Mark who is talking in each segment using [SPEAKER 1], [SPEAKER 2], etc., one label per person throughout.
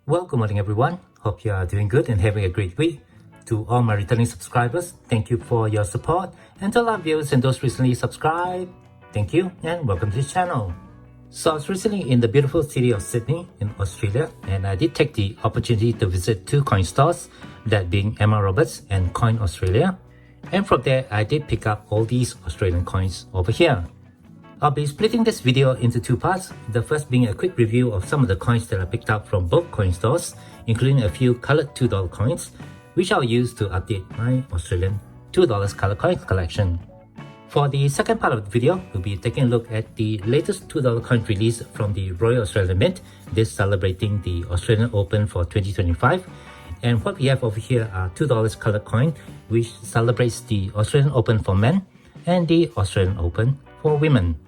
[SPEAKER 1] Well, good morning everyone. Hope you are doing good and having a great week. To all my returning subscribers, thank you for your support. And to our viewers and those recently subscribed, thank you and welcome to the channel. So I was recently in the beautiful city of Sydney in Australia, and I did take the opportunity to visit two coin stores, that being Emma Roberts and Coin Australia. And from there, I did pick up all these Australian coins over here. I'll be splitting this video into two parts, the first being a quick review of some of the coins that I picked up from both coin stores, including a few coloured $2 coins, which I'll use to update my Australian $2 colour coins collection. For the second part of the video, we'll be taking a look at the latest $2 coin release from the Royal Australian Mint, this celebrating the Australian Open for 2025. And what we have over here are $2 coloured coin, which celebrates the Australian Open for men and the Australian Open for women.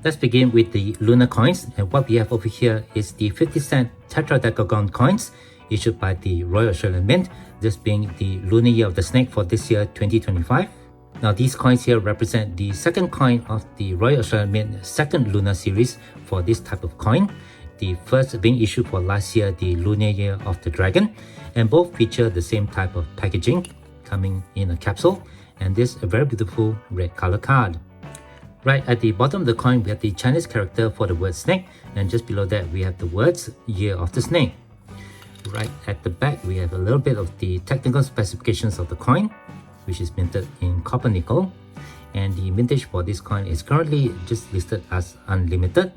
[SPEAKER 1] Let's begin with the lunar coins, and what we have over here is the 50-cent tetradecagon coins issued by the Royal Australian Mint, this being the lunar year of the snake for this year 2025. Now these coins here represent the second coin of the Royal Australian Mint second lunar series for this type of coin, the first being issued for last year, the lunar year of the dragon, and both feature the same type of packaging coming in a capsule, and this a very beautiful red color card. Right at the bottom of the coin, we have the Chinese character for the word snake, and just below that we have the words Year of the Snake. Right at the back, we have a little bit of the technical specifications of the coin, which is minted in copper nickel, and the mintage for this coin is currently just listed as unlimited,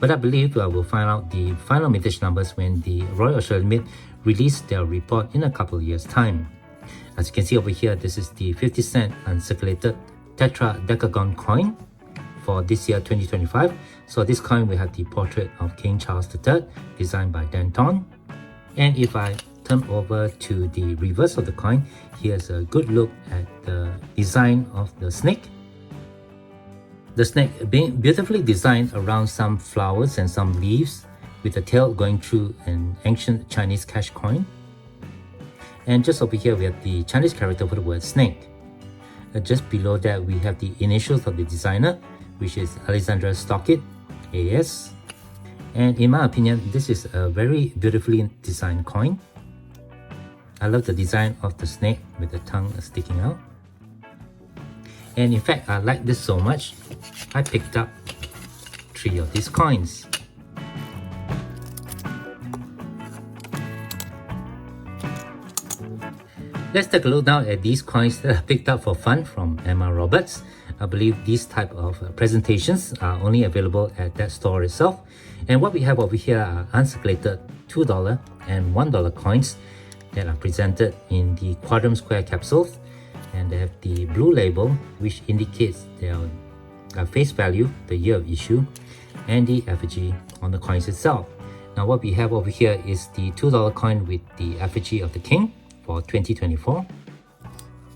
[SPEAKER 1] but I believe I will find out the final mintage numbers when the Royal Australian Mint release their report in a couple of years' time. As you can see over here, this is the 50-cent uncirculated tetradecagon coin for this year 2025. So this coin will have the portrait of King Charles III, designed by Danton. And if I turn over to the reverse of the coin, here's a good look at the design of the snake. The snake being beautifully designed around some flowers and some leaves, with the tail going through an ancient Chinese cash coin. And just over here we have the Chinese character for the word snake. Just below that we have the initials of the designer, which is Alexandra Stockett, AS. And in my opinion, this is a very beautifully designed coin. I love the design of the snake with the tongue sticking out. And in fact, I like this so much, I picked up 3 of these coins. Let's take a look now at these coins that I picked up for fun from Emma Roberts. I believe these type of presentations are only available at that store itself. And what we have over here are uncirculated $2 and $1 coins that are presented in the quadrant square capsules, and they have the blue label which indicates their face value, the year of issue, and the effigy on the coins itself. Now what we have over here is the $2 coin with the effigy of the king for 2024.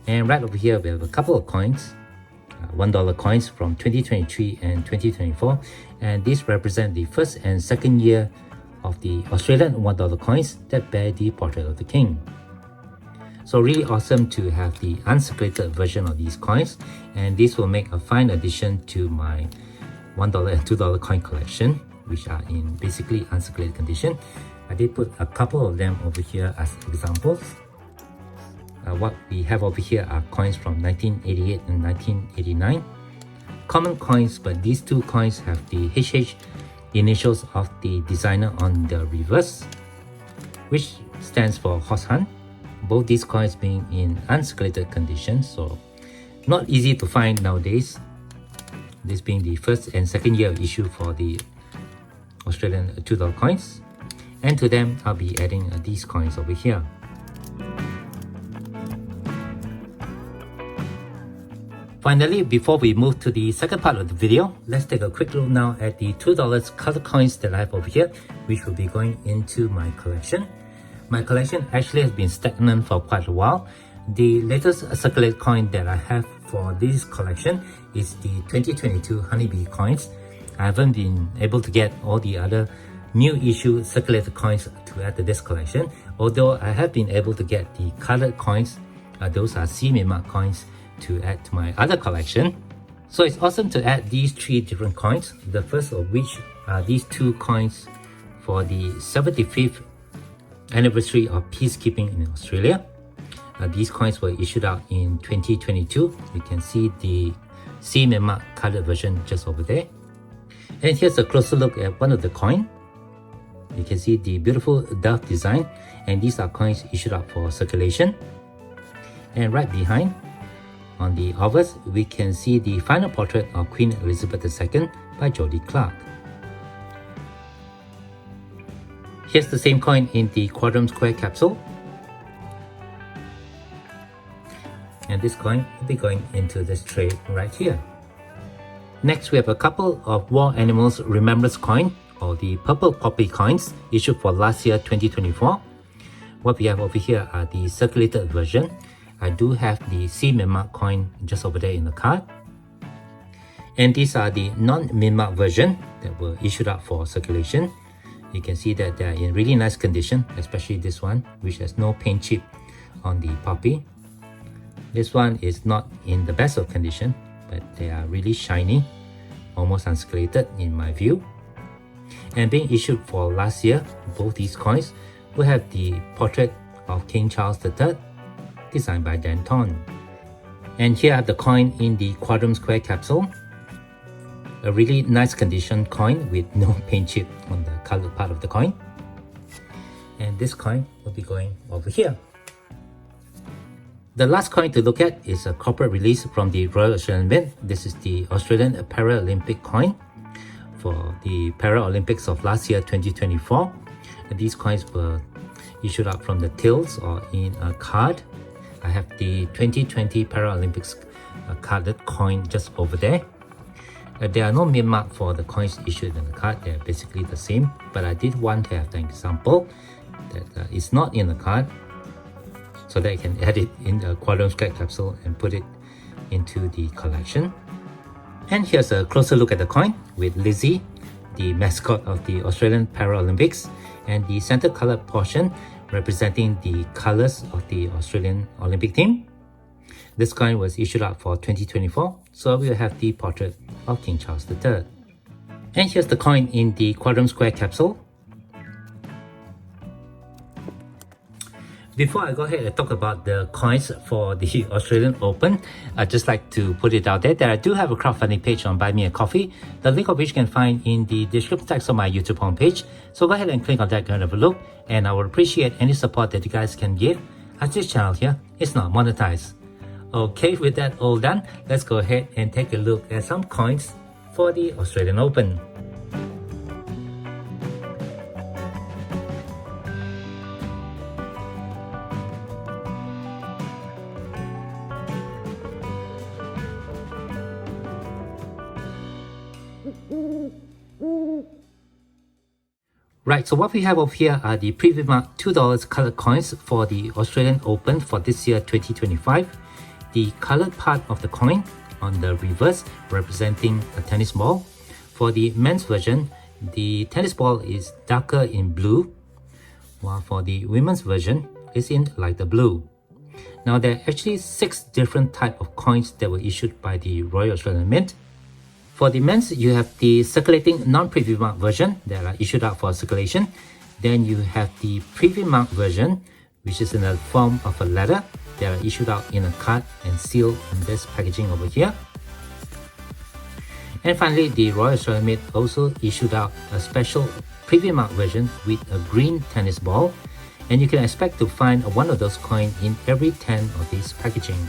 [SPEAKER 1] And right over here we have a couple of coins, $1 coins from 2023 and 2024, and these represent the first and second year of the Australian $1 coins that bear the portrait of the king. So really awesome to have the uncirculated version of these coins, and this will make a fine addition to my $1 and $2 coin collection, which are in basically uncirculated condition. I did put a couple of them over here as examples. What we have over here are coins from 1988 and 1989. Common coins, but these two coins have the HH initials of the designer on the reverse, which stands for Horse Hunt. Both these coins being in uncirculated condition, so not easy to find nowadays. This being the first and second year of issue for the Australian $2 coins. And to them, I'll be adding these coins over here. Finally, before we move to the second part of the video, let's take a quick look now at the $2 color coins that I have over here, which will be going into my collection. My collection actually has been stagnant for quite a while. The latest circulated coin that I have for this collection is the 2022 Honeybee coins. I haven't been able to get all the other new issue circulated coins to add to this collection, although I have been able to get the colored coins, those are privy-marked coins, to add to my other collection. So it's awesome to add these 3 different coins, the first of which are these 2 coins for the 75th anniversary of peacekeeping in Australia. These coins were issued out in 2022. You can see the C-marked colored version just over there. And here's a closer look at one of the coin. You can see the beautiful dove design, and these are coins issued out for circulation. And right behind, on the obverse, we can see the final portrait of Queen Elizabeth II by Jodie Clark. Here's the same coin in the quadrant square capsule. And this coin will be going into this tray right here. Next, we have a couple of War Animals Remembrance coin, or the purple poppy coins, issued for last year 2024. What we have over here are the circulated version. I do have the C-marked coin just over there in the card. And these are the non-marked version that were issued out for circulation. You can see that they are in really nice condition, especially this one, which has no paint chip on the poppy. This one is not in the best of condition, but they are really shiny, almost unscalated in my view. And being issued for last year, both these coins will have the portrait of King Charles III, designed by Dan Thorne. And here are the coin in the quadrant square capsule. A really nice condition coin with no paint chip on the colored part of the coin. And this coin will be going over here. The last coin to look at is a corporate release from the Royal Australian Mint. This is the Australian Paralympic coin for the Paralympics of last year 2024. And these coins were issued out from the tills or in a card. I have the 2020 Paralympics carded coin just over there. There are no mark for the coins issued in the card. They're basically the same, but I did want to have an example that is not in the card, so that I can add it in the quadrant square capsule and put it into the collection. And here's a closer look at the coin with Lizzie, the mascot of the Australian Paralympics, and the center colored portion representing the colors of the Australian Olympic team. This coin was issued out for 2024, so we'll have the portrait of King Charles III. And here's the coin in the quadrant square capsule. Before I go ahead and talk about the coins for the Australian Open, I'd just like to put it out there that I do have a crowdfunding page on Buy Me a Coffee, the link of which you can find in the description text of my YouTube homepage. So go ahead and click on that and have a look, and I would appreciate any support that you guys can give, as this channel here is not monetized. Okay, with that all done, let's go ahead and take a look at some coins for the Australian Open. Right, so what we have over here are the privy-marked $2 colored coins for the Australian Open for this year 2025. The colored part of the coin on the reverse representing a tennis ball. For the men's version, the tennis ball is darker in blue, while for the women's version, it's in lighter blue. Now there are actually 6 different types of coins that were issued by the Royal Australian Mint. For the men's, you have the circulating non-privy-marked version that are issued out for circulation. Then you have the privy-marked version, which is in the form of a letter that are issued out in a card and sealed in this packaging over here. And finally, the Royal Australian Mint also issued out a special privy-marked version with a green tennis ball, and you can expect to find one of those coins in every 10 of these packaging.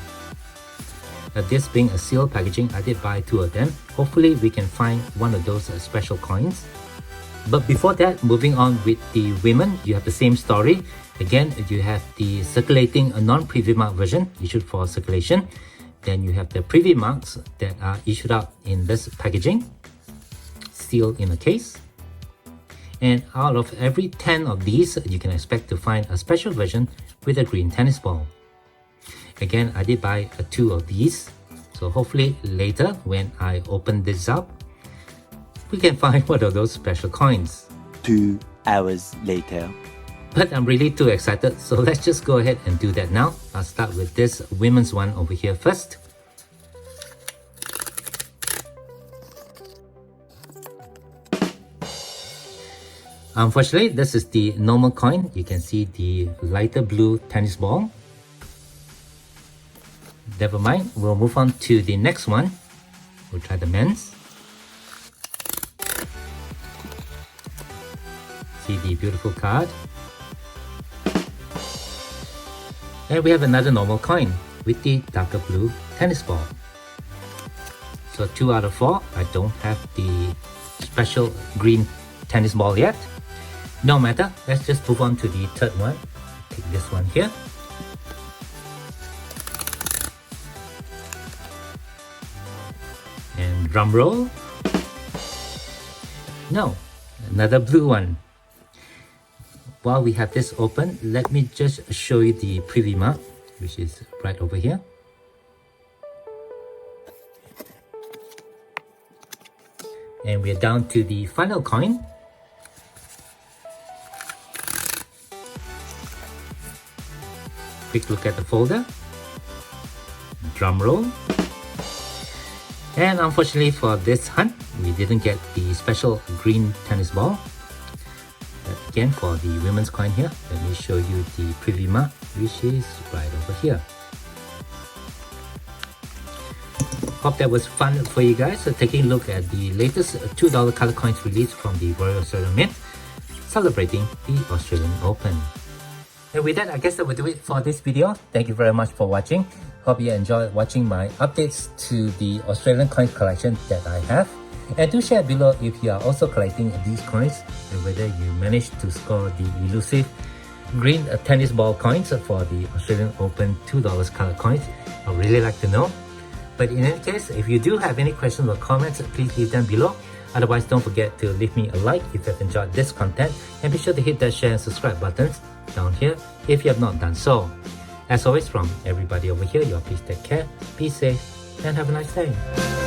[SPEAKER 1] This being a sealed packaging, I did buy 2 of them. Hopefully we can find one of those special coins. But before that, moving on with the women, you have the same story. Again, you have the circulating non-privy-marked version issued for circulation. Then you have the privy-marks that are issued out in this packaging, sealed in a case. And out of every 10 of these, you can expect to find a special version with a green tennis ball. Again, I did buy 2 of these, so hopefully later when I open this up, we can find one of those special coins.
[SPEAKER 2] 2 hours later.
[SPEAKER 1] But I'm really too excited, so let's just go ahead and do that now. I'll start with this women's one over here first. Unfortunately, this is the normal coin. You can see the lighter blue tennis ball. Never mind, we'll move on to the next one. We'll try the men's. See the beautiful card. And we have another normal coin with the darker blue tennis ball. So 2 out of 4. I don't have the special green tennis ball yet. No matter, let's just move on to the third one. Take this one here. And drum roll. No, another blue one. While we have this open, let me just show you the privy-marked, which is right over here. And we're down to the final coin. Quick look at the folder. Drum roll. And unfortunately for this hunt, we didn't get the special green tennis ball. But again, for the women's coin here, let me show you the privy-marked, which is right over here. Hope that was fun for you guys. So taking a look at the latest $2 color coins released from the Royal Australian Mint, celebrating the Australian Open. And with that, I guess that will do it for this video. Thank you very much for watching. Hope you enjoyed watching my updates to the Australian coin collection that I have. And do share below if you are also collecting these coins and whether you managed to score the elusive green tennis ball coins for the Australian Open $2 color coins. I'd really like to know. But in any case, if you do have any questions or comments, please leave them below. Otherwise, don't forget to leave me a like if you have enjoyed this content, and be sure to hit that share and subscribe buttons down here if you have not done so. As always, from everybody over here, y'all please take care, be safe, and have a nice day.